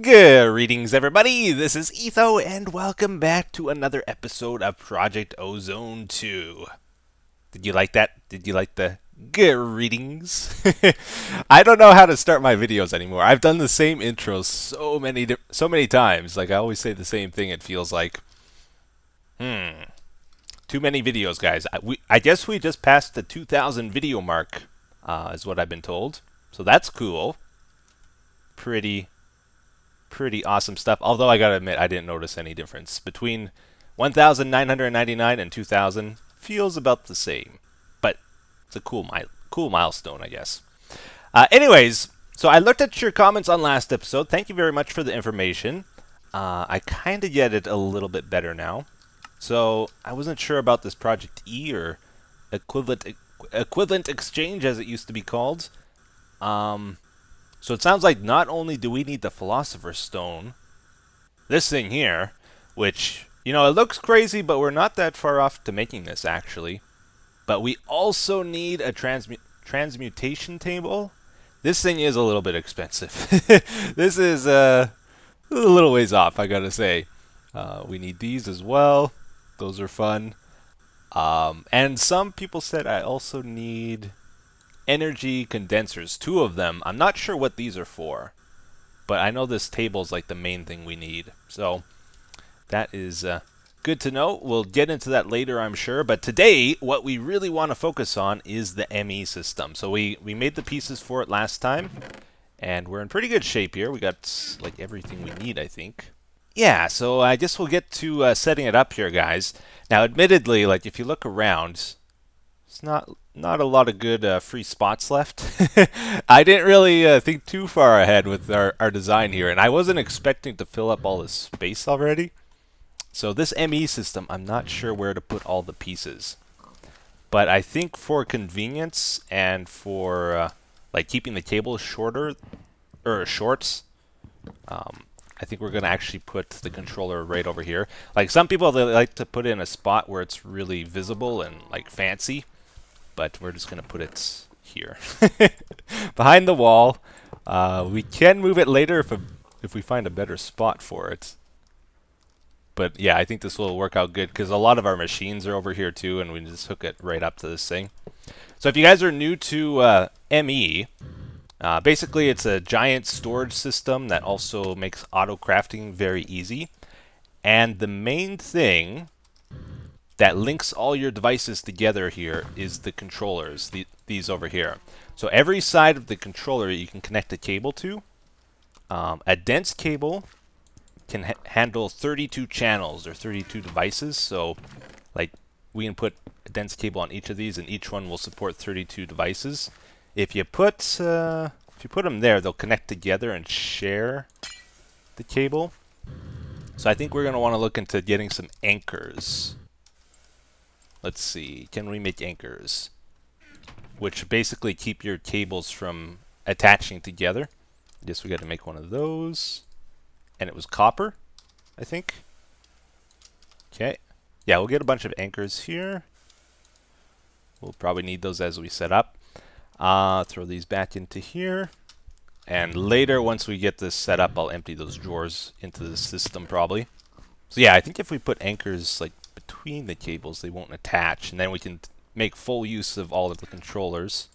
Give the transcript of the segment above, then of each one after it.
Greetings, everybody. This is Etho, and welcome back to another episode of Project Ozone 2. Did you like that? Did you like the greetings? I don't know how to start my videos anymore. I've done the same intros so many times. Like I always say the same thing. It feels like, too many videos, guys. I guess we just passed the 2,000 video mark, is what I've been told. So that's cool. Pretty awesome stuff. Although I gotta admit, I didn't notice any difference between 1,999 and 2,000. Feels about the same, but it's a cool milestone, I guess. Anyways, so I looked at your comments on last episode. Thank you very much for the information. I kind of get it a little bit better now. So I wasn't sure about this Project E, or equivalent exchange as it used to be called. So it sounds like not only do we need the Philosopher's Stone, this thing here, which, you know, it looks crazy, but we're not that far off to making this, actually. But we also need a transmutation table. This thing is a little bit expensive. This is a little ways off, I gotta say. We need these as well. Those are fun. And some people said I also need energy condensers, 2 of them. I'm not sure what these are for, but I know this table's like the main thing we need. So that is good to know. We'll get into that later, I'm sure. But today, what we really want to focus on is the ME system. So we made the pieces for it last time, and we're in pretty good shape here. We got like everything we need, I think. Yeah, so I guess we'll get to setting it up here, guys. Now, admittedly, like if you look around, it's not a lot of good free spots left. I didn't really think too far ahead with our design here, and I wasn't expecting to fill up all this space already. So this ME system, I'm not sure where to put all the pieces. But I think for convenience and for like keeping the cable short, I think we're going to actually put the controller right over here. Like some people, they like to put it in a spot where it's really visible and like fancy. But we're just going to put it here. Behind the wall. We can move it later if we find a better spot for it. But yeah, I think this will work out good because a lot of our machines are over here too, and we just hook it right up to this thing. So if you guys are new to ME, basically it's a giant storage system that also makes auto crafting very easy. And the main thing that links all your devices together here is the controllers, these over here. So every side of the controller you can connect a cable to. A dense cable can handle 32 channels or 32 devices. So like we can put a dense cable on each of these, and each one will support 32 devices. If you put them there, they'll connect together and share the cable. So I think we're going to want to look into getting some anchors. Let's see, can we make anchors? Which basically keep your cables from attaching together. I guess we got to make one of those. And it was copper, I think. Okay. Yeah, we'll get a bunch of anchors here. We'll probably need those as we set up. Throw these back into here. And later, once we get this set up, I'll empty those drawers into the system probably. So yeah, I think if we put anchors like between the cables, they won't attach, and then we can make full use of all of the controllers.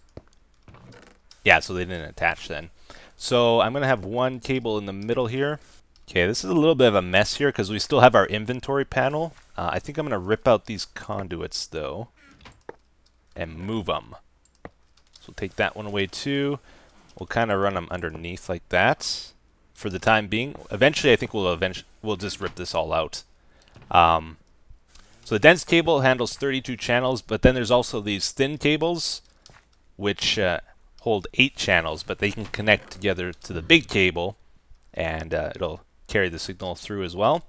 Yeah, so they didn't attach then. So I'm going to have one cable in the middle here. Okay, this is a little bit of a mess here because we still have our inventory panel. I think I'm going to rip out these conduits though and move them. So we'll take that one away too. We'll kind of run them underneath like that for the time being. Eventually, I think we'll just rip this all out. So the dense cable handles 32 channels, but then there's also these thin cables, which hold 8 channels, but they can connect together to the big cable, and it'll carry the signal through as well.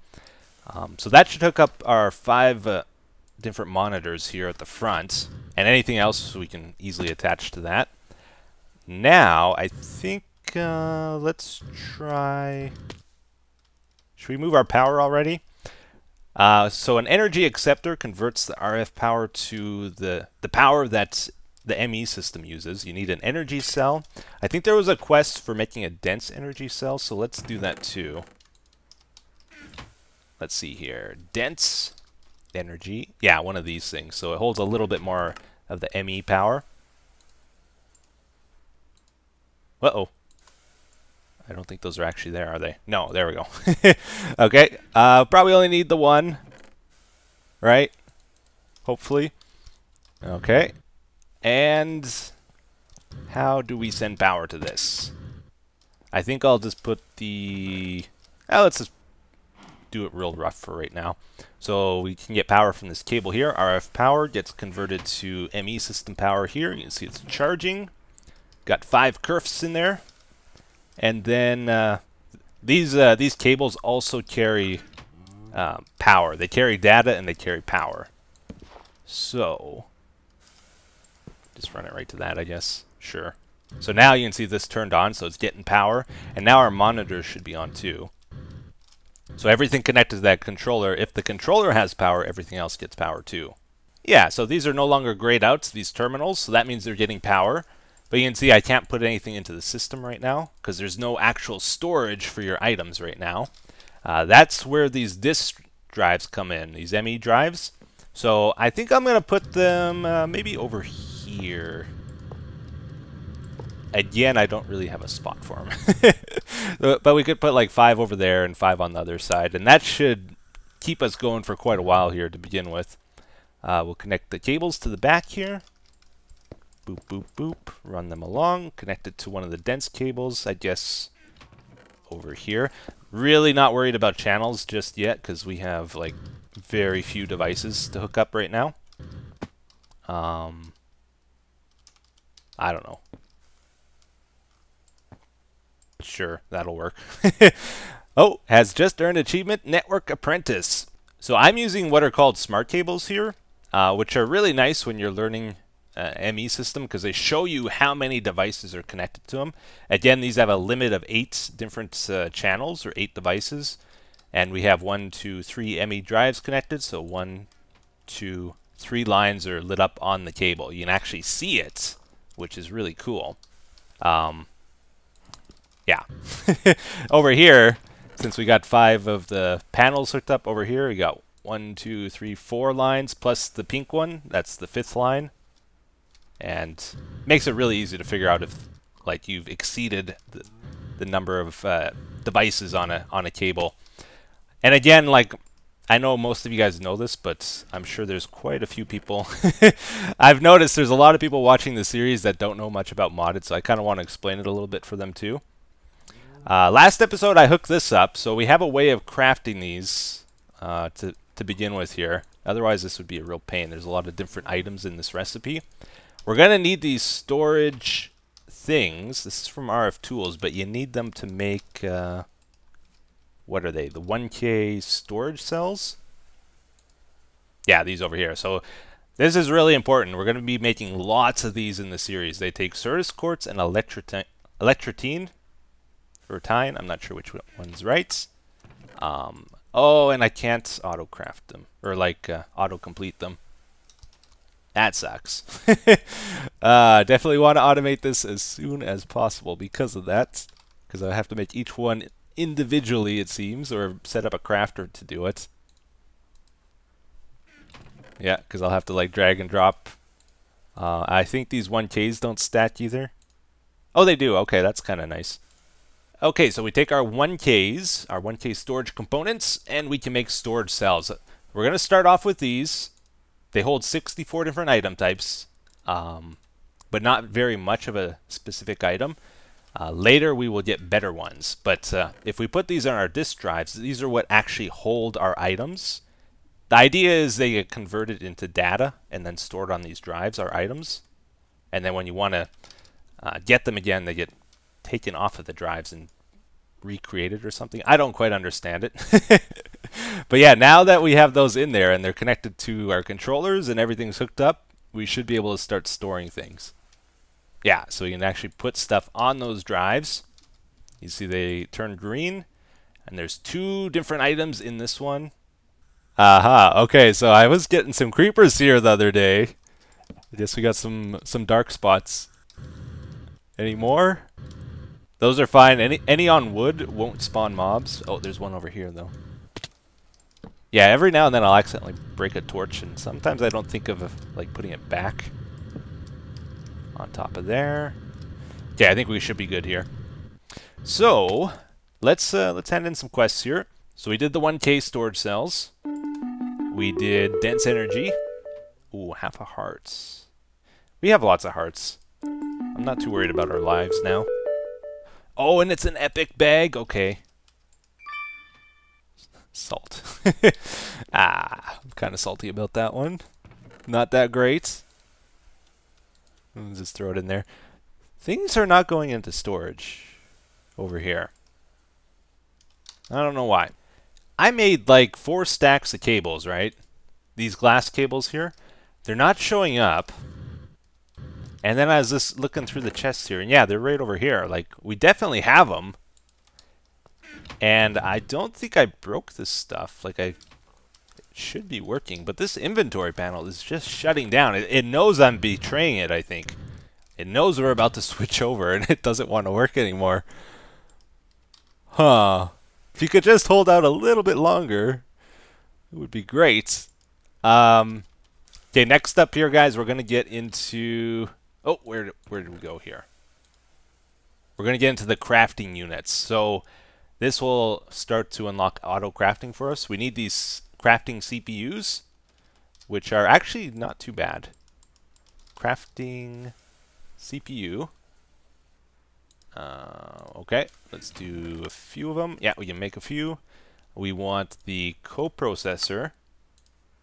So that should hook up our 5 different monitors here at the front, and anything else we can easily attach to that. Now, I think, let's try... Should we move our power already? So an energy acceptor converts the RF power to the power that's the ME system uses. You need an energy cell. I think there was a quest for making a dense energy cell, so let's do that too. Let's see here. Dense energy. Yeah, one of these things. So it holds a little bit more of the ME power. Uh-oh. I don't think those are actually there, are they? No, there we go. Okay. Probably only need the one. Right? Hopefully. Okay. And how do we send power to this? I think I'll just put the... let's just do it real rough for right now. So we can get power from this cable here. RF power gets converted to ME system power here. You can see it's charging. Got 5 kerfs in there. And then these cables also carry power. They carry data and they carry power. So just run it right to that, I guess. Sure. So now you can see this turned on, so it's getting power. And now our monitors should be on too. So everything connected to that controller, if the controller has power, everything else gets power too. Yeah, so these are no longer grayed out, these terminals, so that means they're getting power. But you can see I can't put anything into the system right now because there's no actual storage for your items right now. That's where these disk drives come in, these ME drives. So I think I'm going to put them maybe over here. Again, I don't really have a spot for them. But we could put like 5 over there and 5 on the other side. And that should keep us going for quite a while here to begin with. We'll connect the cables to the back here. Boop, boop, boop. Run them along. Connect it to one of the dense cables, I guess, over here. Really not worried about channels just yet because we have like very few devices to hook up right now. I don't know. Sure, that'll work. Oh, has just earned achievement Network Apprentice. So I'm using what are called smart cables here, which are really nice when you're learning ME system because they show you how many devices are connected to them. Again, these have a limit of 8 different channels or 8 devices, and we have 1, 2, 3 ME drives connected. So 1, 2, 3 lines are lit up on the cable. You can actually see it, which is really cool. Yeah. Over here, since we got 5 of the panels hooked up over here, we got 1, 2, 3, 4 lines plus the pink one. That's the 5th line. And makes it really easy to figure out if like you've exceeded the number of devices on a cable. And again, like I know most of you guys know this, but I'm sure there's quite a few people. I've noticed there's a lot of people watching the series that don't know much about modded, so I kind of want to explain it a little bit for them too. Last episode I hooked this up, so we have a way of crafting these to begin with here. Otherwise this would be a real pain. There's a lot of different items in this recipe. We're going to need these storage things. This is from RF Tools, but you need them to make, what are they? The 1K storage cells? Yeah, these over here. So this is really important. We're going to be making lots of these in the series. They take Certus quartz and electrotine, or tine. I'm not sure which one's right. Oh, and I can't auto-craft them, or like auto-complete them. That sucks. Definitely want to automate this as soon as possible because of that. Because I have to make each one individually, it seems, or set up a crafter to do it. Yeah, because I'll have to like drag and drop. I think these 1Ks don't stack either. Oh, they do. Okay, that's kind of nice. Okay, so we take our 1Ks, our 1K storage components, and we can make storage cells. We're going to start off with these. They hold 64 different item types, but not very much of a specific item. Later we will get better ones, but if we put these on our disk drives, these are what actually hold our items. The idea is they get converted into data and then stored on these drives, our items. And then when you want to get them again, they get taken off of the drives and recreated or something. I don't quite understand it. But yeah, now that we have those in there and they're connected to our controllers and everything's hooked up, we should be able to start storing things. Yeah, so you can actually put stuff on those drives. You see they turn green, and there's 2 different items in this one. Aha, okay, so I was getting some creepers here the other day, I guess we got some dark spots. Any more? Those are fine. Any on wood won't spawn mobs. Oh, there's one over here though. Yeah, every now and then I'll accidentally break a torch, and sometimes I don't think of like putting it back on top of there. Yeah, I think we should be good here. So let's hand in some quests here. So we did the 1K storage cells. We did dense energy. Ooh, half a heart. We have lots of hearts. I'm not too worried about our lives now. Oh, and it's an epic bag. Okay. Salt. I'm kind of salty about that one. Not that great. Let's just throw it in there. Things are not going into storage over here. I don't know why. I made like 4 stacks of cables, right? These glass cables here. They're not showing up. And then I was just looking through the chests here, and yeah, they're right over here. Like, we definitely have them. And I don't think I broke this stuff. Like, it should be working. But this inventory panel is just shutting down. It knows I'm betraying it, I think. It knows we're about to switch over, and it doesn't want to work anymore. Huh. If you could just hold out a little bit longer, it would be great. Okay, next up here, guys, we're going to get into... Oh, where did we go here? We're going to get into the crafting units. So this will start to unlock auto crafting for us. We need these crafting CPUs, which are actually not too bad. Crafting CPU. Okay, let's do a few of them. Yeah, we can make a few. We want the coprocessor.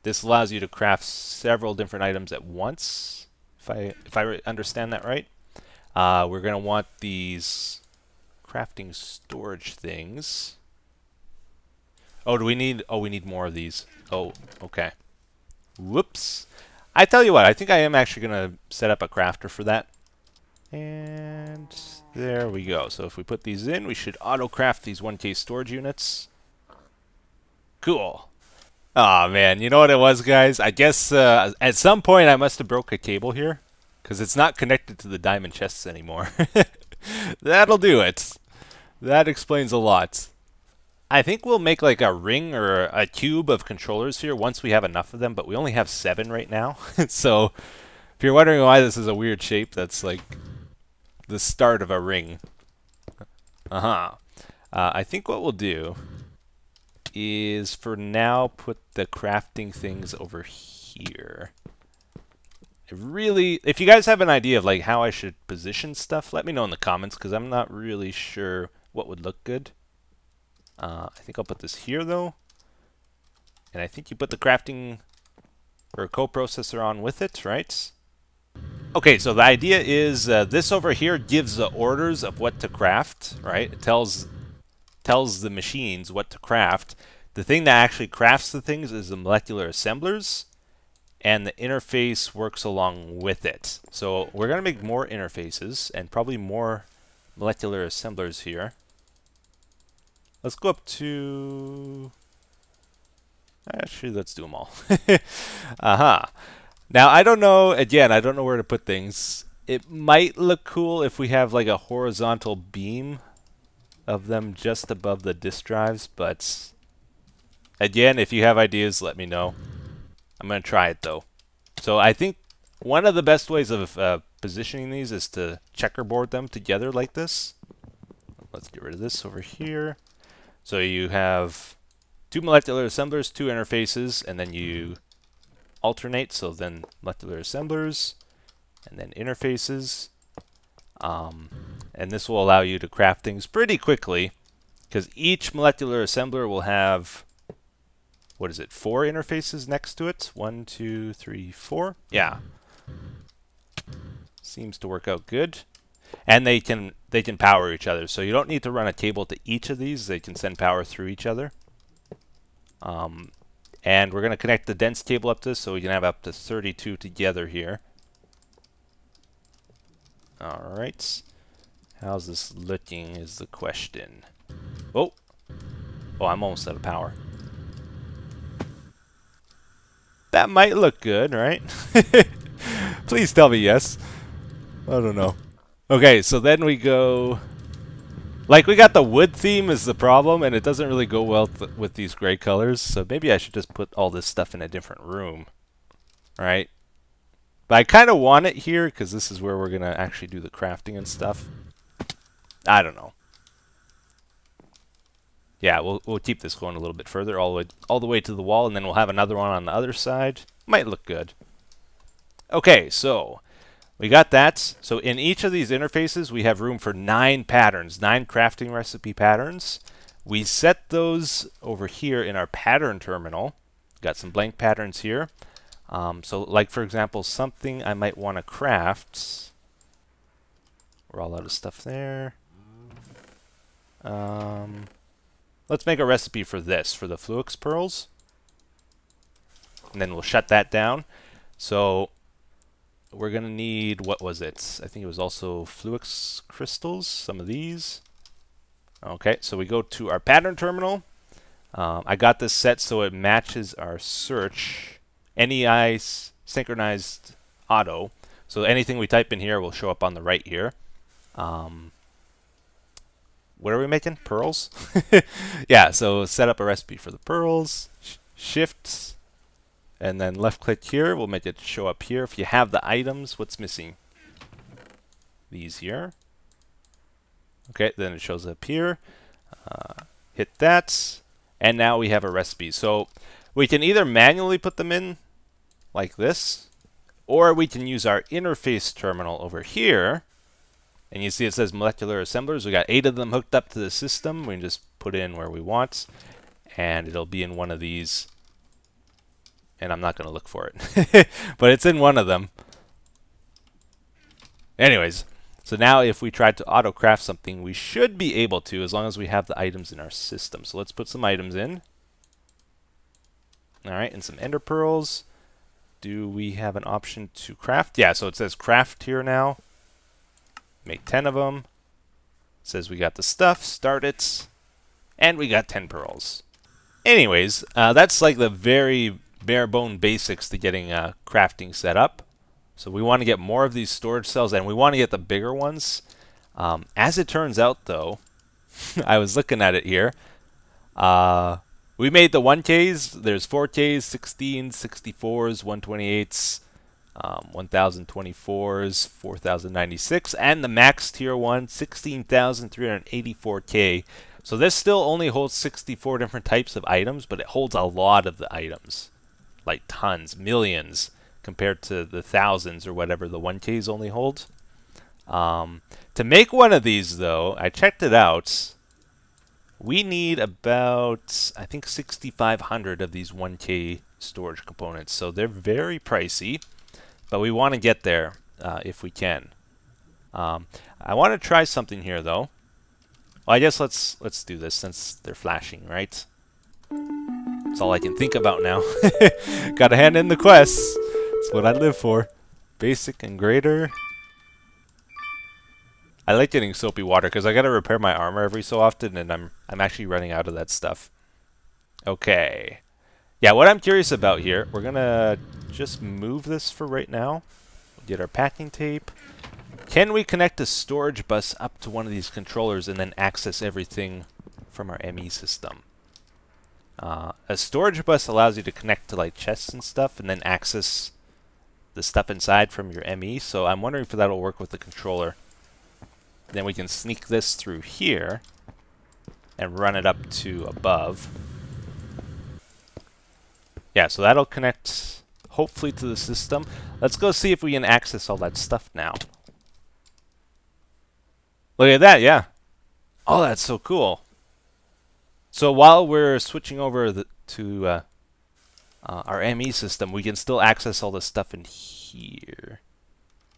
This allows you to craft several different items at once, if I understand that right. We're going to want these crafting storage things. Oh, do we need... Oh, we need more of these. Oh, okay. Whoops. I tell you what, I think I am actually going to set up a crafter for that. And there we go. So if we put these in, we should auto-craft these 1K storage units. Cool. Aw, man, you know what it was, guys? I guess at some point I must have broke a cable here, because it's not connected to the diamond chests anymore. That'll do it. That explains a lot. I think we'll make like a ring or a cube of controllers here once we have enough of them, but we only have 7 right now. So if you're wondering why this is a weird shape, that's like the start of a ring. I think what we'll do is for now put the crafting things over here. If you guys have an idea of like how I should position stuff, let me know in the comments, because I'm not really sure what would look good. I think I'll put this here though, and I think you put the crafting or coprocessor on with it, right? Okay, so the idea is this over here gives the orders of what to craft, right? It tells the machines what to craft. The thing that actually crafts the things is the molecular assemblers, and the interface works along with it. So we're going to make more interfaces and probably more molecular assemblers here. Let's go up to... Actually, let's do them all. Now, I don't know, again, I don't know where to put things. It might look cool if we have like a horizontal beam of them just above the disk drives, but again, if you have ideas, let me know. I'm going to try it though. So I think one of the best ways of positioning these is to checkerboard them together like this. Let's get rid of this over here. So you have 2 molecular assemblers, 2 interfaces, and then you alternate, so then molecular assemblers and then interfaces. And this will allow you to craft things pretty quickly, because each molecular assembler will have, what is it, 4 interfaces next to it? 1, 2, 3, 4. Yeah. Seems to work out good. And they can power each other, so you don't need to run a cable to each of these. They can send power through each other. And we're going to connect the dense cable up to this, so we can have up to 32 together here. Alright. How's this looking is the question. Oh! Oh, I'm almost out of power. That might look good, right? Please tell me yes. I don't know. Okay, so then we go... Like, we got the wood theme is the problem, and it doesn't really go well with these gray colors, so maybe I should just put all this stuff in a different room. Right? But I kind of want it here, because this is where we're going to actually do the crafting and stuff. I don't know. Yeah, we'll keep this going a little bit further, all the way to the wall, and then we'll have another one on the other side. Might look good. Okay, so... We got that. So in each of these interfaces, we have room for 9 patterns, 9 crafting recipe patterns. We set those over here in our pattern terminal. Got some blank patterns here. So like, for example, something I might want to craft. We're all out of stuff there. Let's make a recipe for this, for the Fluix pearls. And then we'll shut that down. So... we're going to need, what was it? I think it was also Fluix crystals, some of these. Okay, so we go to our pattern terminal. I got this set so it matches our search. NEI synchronized auto. So anything we type in here will show up on the right here. What are we making? Pearls? Yeah, so set up a recipe for the pearls. Shift. And then left click here, we'll make it show up here. If you have the items, what's missing? These here. Okay, then it shows up here. Hit that. And now we have a recipe. So we can either manually put them in like this, or we can use our interface terminal over here. And you see it says molecular assemblers. We got 8 of them hooked up to the system. We can just put in where we want. And it'll be in one of these. And I'm not going to look for it. But it's in one of them. Anyways, so now if we tried to auto-craft something, we should be able to, as long as we have the items in our system. So let's put some items in. Alright, and some ender pearls. Do we have an option to craft? Yeah, so it says craft here now. Make 10 of them. It says we got the stuff, start it. And we got 10 pearls. Anyways, that's like the very... bare bone basics to getting crafting set up. So we want to get more of these storage cells, and we want to get the bigger ones. As it turns out, though, I was looking at it here. We made the 1Ks. There's 4Ks, 16s, 64s, 128s, 1024s, 4096, and the max tier 1, 16,384K. So this still only holds 64 different types of items, but it holds a lot of the items. Like tons, millions, compared to the thousands or whatever the 1Ks only hold. To make one of these, though, I checked it out. We need about, I think, 6,500 of these 1K storage components. So they're very pricey, but we want to get there if we can. I want to try something here, though. Well, I guess let's do this since they're flashing, right? That's all I can think about now. Gotta hand in the quests. That's what I live for. Basic and greater. I like getting soapy water because I gotta repair my armor every so often, and I'm actually running out of that stuff. Okay. Yeah, what I'm curious about here, we're gonna just move this for right now. Get our packing tape. Can we connect a storage bus up to one of these controllers and then access everything from our ME system? A storage bus allows you to connect to like chests and stuff and then access the stuff inside from your ME, so I'm wondering if that'll work with the controller. Then we can sneak this through here and run it up to above. Yeah, so that'll connect hopefully to the system. Let's go see if we can access all that stuff now. Look at that, yeah. Oh, that's so cool. So while we're switching over to our ME system, we can still access all the stuff in here.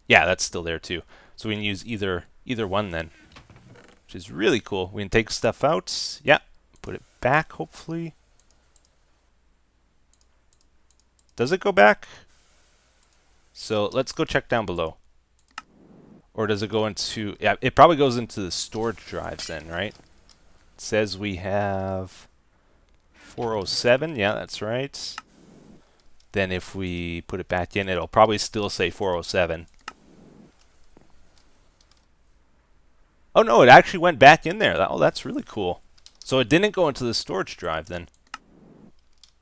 Yeah, that's still there too. So we can use either one then, which is really cool. We can take stuff out. Yeah, put it back hopefully. Does it go back? So let's go check down below. Or does it go into... Yeah, it probably goes into the storage drives then, right? It says we have 407. Yeah, that's right. then if we put it back in, it'll probably still say 407. Oh no, it actually went back in there. Oh, that's really cool. So it didn't go into the storage drive then.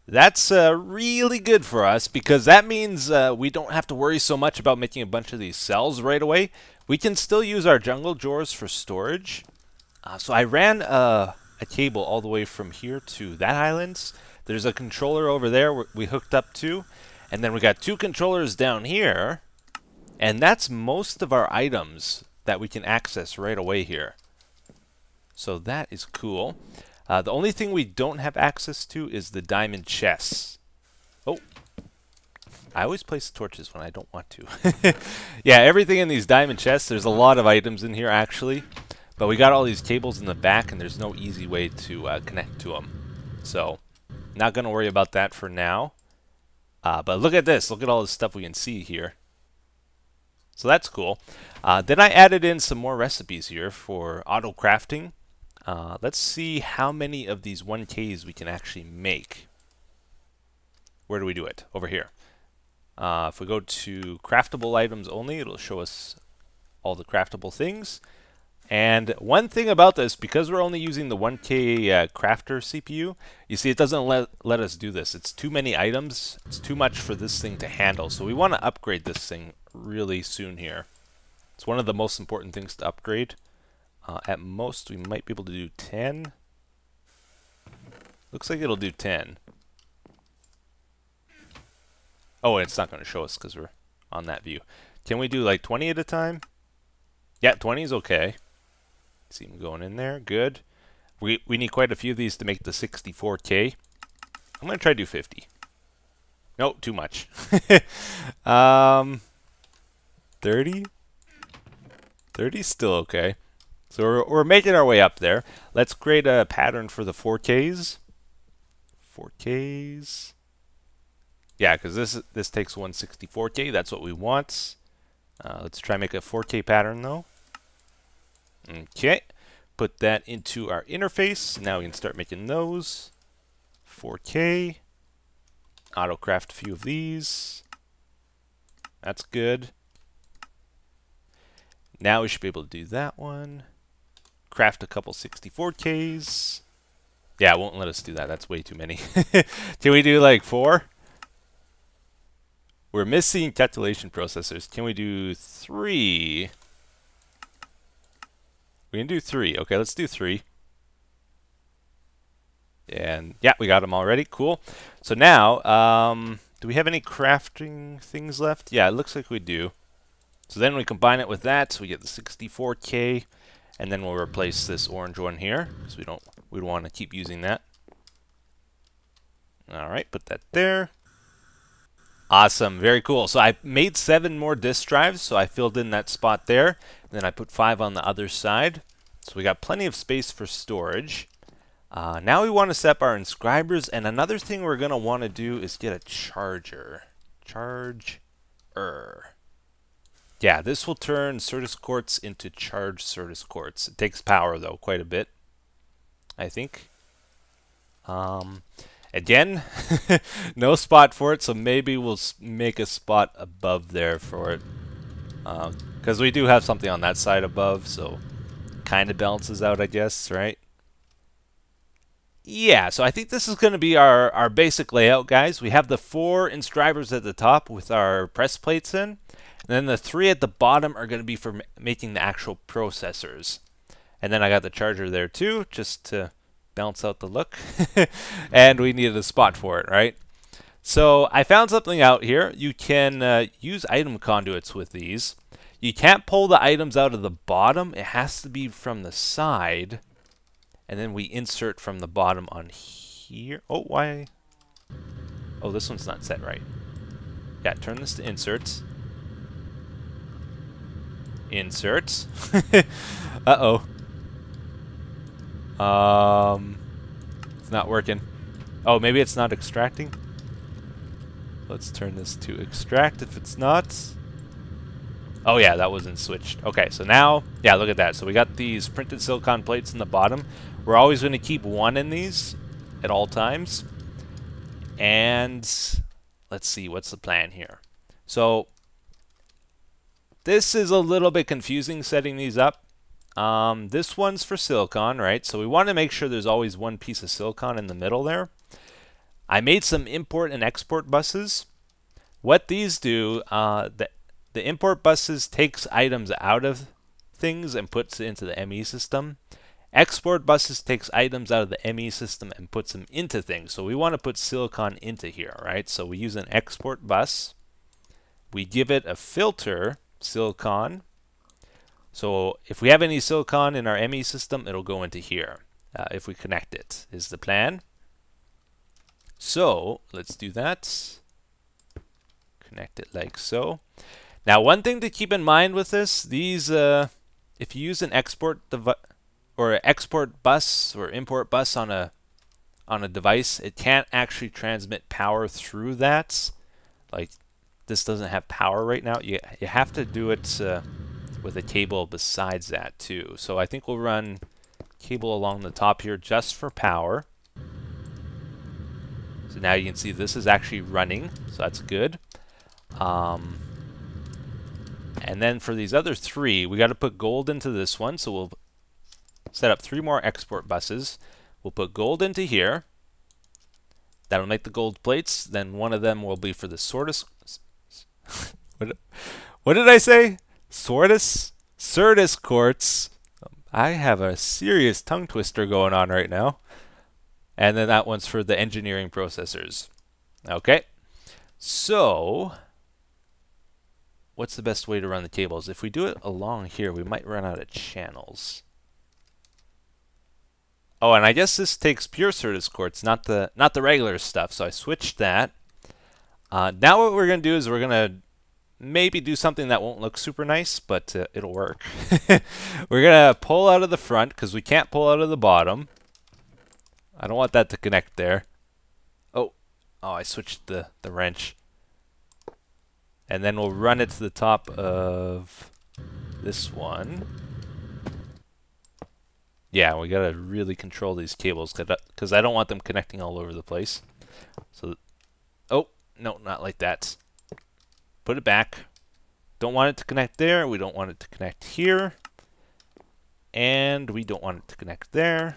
That's really good for us, because that means we don't have to worry so much about making a bunch of these cells right away. We can still use our jungle drawers for storage. So I ran a cable all the way from here to that island. There's a controller over there we hooked up to. And then we got 2 controllers down here. And that's most of our items that we can access right away here. So that is cool. The only thing we don't have access to is the diamond chests. Oh, I always place torches when I don't want to. Yeah, everything in these diamond chests, there's a lot of items in here actually. But we got all these cables in the back and there's no easy way to connect to them. So, not going to worry about that for now. But look at this. Look at all the stuff we can see here. So that's cool. Then I added in some more recipes here for auto crafting. Let's see how many of these 1Ks we can actually make. Where do we do it? Over here. If we go to craftable items only, it'll show us all the craftable things. And one thing about this, because we're only using the 1K crafter CPU, you see it doesn't let us do this. It's too many items. It's too much for this thing to handle. So we want to upgrade this thing really soon here. It's one of the most important things to upgrade. At most, we might be able to do 10. Looks like it'll do 10. Oh, it's not going to show us because we're on that view. Can we do like 20 at a time? Yeah, 20 is okay. See them going in there. Good. We need quite a few of these to make the 64K. I'm going to try to do 50. No, too much. 30? 30's still okay. So we're making our way up there. Let's create a pattern for the 4Ks. 4Ks. Yeah, because this takes 164K. That's what we want. Let's try and make a 4K pattern though. Okay. Put that into our interface. Now we can start making those. 4K. Auto craft a few of these. That's good. Now we should be able to do that one. Craft a couple 64Ks. Yeah, it won't let us do that. That's way too many. Can we do like 4? We're missing calculation processors. Can we do 3? We can do 3. Okay, let's do 3. And yeah, we got them already. Cool. So now, do we have any crafting things left? Yeah, it looks like we do. So then we combine it with that, so we get the 64K, and then we'll replace this orange one here, because we don't want to keep using that. All right, put that there. Awesome, very cool. So I made 7 more disk drives, so I filled in that spot there. Then I put 5 on the other side. So we got plenty of space for storage. Now we want to set up our inscribers, and another thing we're going to want to do is get a charger. Charger. Yeah, this will turn Certus quartz into charged Certus quartz. It takes power, though, quite a bit, I think. Again, no spot for it, so maybe we'll make a spot above there for it. Because we do have something on that side above, so kind of balances out, I guess, right? Yeah, so I think this is going to be our basic layout, guys. We have the 4 inscribers at the top with our press plates in. And then the 3 at the bottom are going to be for making the actual processors. And then I got the charger there too, just to balance out the look. And we needed a spot for it, right? So I found something out here. You can use item conduits with these. You can't pull the items out of the bottom. It has to be from the side. And then we insert from the bottom on here. Oh, why? Oh, this one's not set right. Yeah, turn this to inserts. Inserts. Uh-oh. It's not working. Oh, maybe it's not extracting. Let's turn this to extract if it's not. Oh yeah, that wasn't switched. Okay, so now, yeah, look at that. So we got these printed silicon plates in the bottom. We're always going to keep 1 in these at all times. And let's see, what's the plan here? So this is a little bit confusing setting these up. This one's for silicon, right? So we want to make sure there's always one piece of silicon in the middle there. I made some import and export buses. What these do, the import buses takes items out of things and puts it into the ME system. Export buses takes items out of the ME system and puts them into things. So we want to put silicon into here, right? So we use an export bus. We give it a filter, silicon. So if we have any silicon in our ME system, it'll go into here. If we connect it, is the plan. So let's do that. Connect it like so. Now, one thing to keep in mind with this, these, if you use an export or an export bus or import bus on a device, it can't actually transmit power through that. Like, this doesn't have power right now. You have to do it with a cable besides that too. So I think we'll run cable along the top here just for power. So now you can see this is actually running, so that's good. And then for these other three, we got to put gold into this one. So we'll set up 3 more export buses. We'll put gold into here. That'll make the gold plates. Then one of them will be for the Sortis. What did I say? Sortis quartz. I have a serious tongue twister going on right now. And then that one's for the engineering processors. Okay. So what's the best way to run the cables? If we do it along here, we might run out of channels. Oh, and I guess this takes pure Sortis quartz, not the regular stuff. So I switched that. Now what we're gonna do is we're gonna maybe do something that won't look super nice, but it'll work. We're gonna pull out of the front because we can't pull out of the bottom. I don't want that to connect there. Oh, I switched the wrench. And then we'll run it to the top of this one. Yeah, we gotta really control these cables because I don't want them connecting all over the place. So, oh, no, not like that. Put it back. Don't want it to connect there. We don't want it to connect here. And we don't want it to connect there.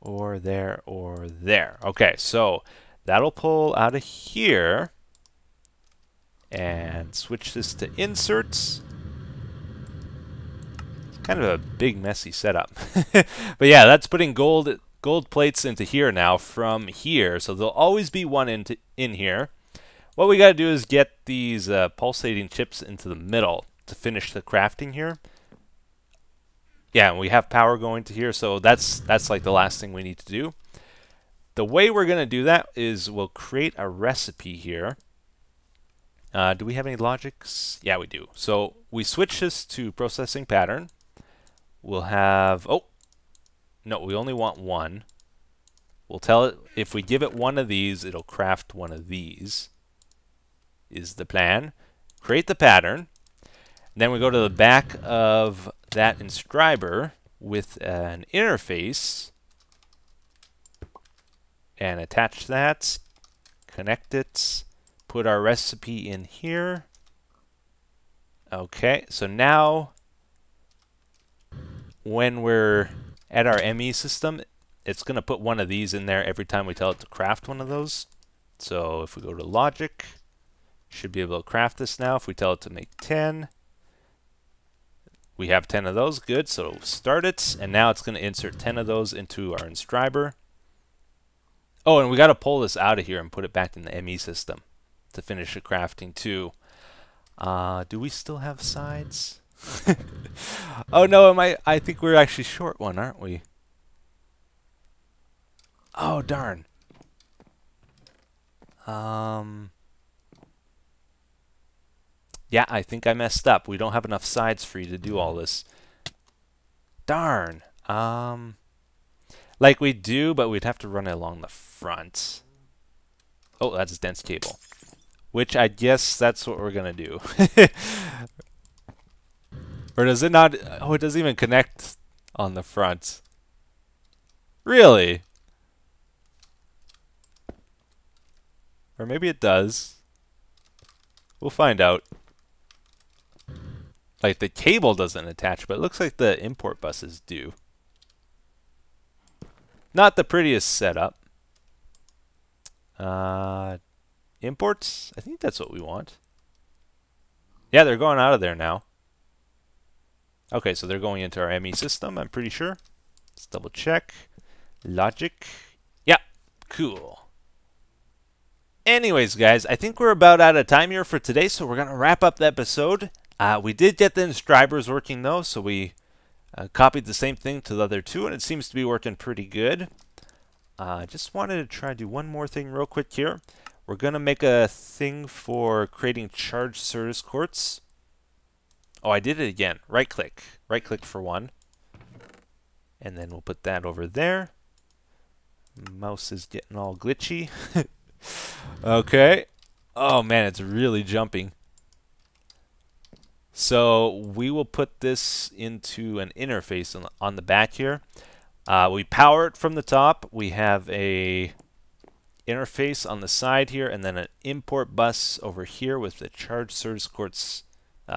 Or there, or there. Okay, so that'll pull out of here. And switch this to inserts. It's kind of a big, messy setup. But yeah, that's putting gold plates into here now from here. So there'll always be one in here. What we got to do is get these pulsating chips into the middle to finish the crafting here. Yeah, and we have power going to here, so that's like the last thing we need to do. The way we're going to do that is we'll create a recipe here. Do we have any logics? Yeah, we do. So we switch this to processing pattern. We'll have, oh, no, we only want one. We'll tell it, if we give it one of these, it'll craft one of these, is the plan. Create the pattern. Then we go to the back of that inscriber with an interface and attach that, connect it, put our recipe in here. Okay, so now when we're at our ME system, it's going to put one of these in there every time we tell it to craft one of those. So if we go to logic, should be able to craft this now. If we tell it to make 10, we have 10 of those. Good. So start it, and now it's going to insert 10 of those into our inscriber. Oh, and we got to pull this out of here and put it back in the ME system to finish the crafting too. Do we still have sides? Oh no, I think we're actually short one, aren't we? Oh darn. Yeah, I think I messed up. We don't have enough sides for you to do all this. Darn. Like we do, but we'd have to run it along the front. Oh, that's dense cable. Which I guess that's what we're gonna do. Or does it not? Oh, it doesn't even connect on the front. Really? Or maybe it does. We'll find out. Like the cable doesn't attach, but it looks like the import buses do. Not the prettiest setup. Imports? I think that's what we want. Yeah, they're going out of there now. Okay, so they're going into our ME system, I'm pretty sure. Let's double check. Logic. Yeah, cool. Anyways, guys, I think we're about out of time here for today, so we're going to wrap up the episode. We did get the inscribers working, though, so we copied the same thing to the other two, and it seems to be working pretty good. Just wanted to try to do one more thing real quick here. We're going to make a thing for creating charged service courts. Oh, I did it again. Right-click. Right-click for one. And then we'll put that over there. Mouse is getting all glitchy. Okay. Oh, man, it's really jumping. So we will put this into an interface on the back here. We power it from the top. We have a interface on the side here, and then an import bus over here with the charged service courts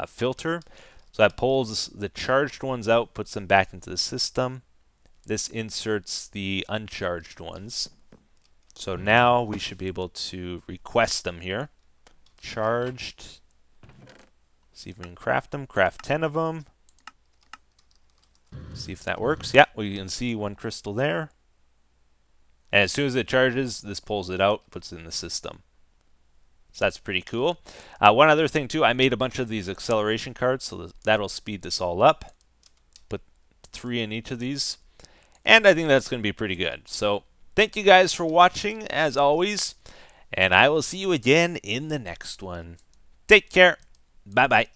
filter. So that pulls the charged ones out, puts them back into the system. This inserts the uncharged ones. So now we should be able to request them here. Charged. See if we can craft them. Craft 10 of them. See if that works. Yeah, we can see one crystal there. And as soon as it charges, this pulls it out, puts it in the system. So that's pretty cool. One other thing too, I made a bunch of these acceleration cards, so that'll speed this all up. Put 3 in each of these. And I think that's going to be pretty good. So thank you guys for watching, as always. And I will see you again in the next one. Take care. Bye-bye.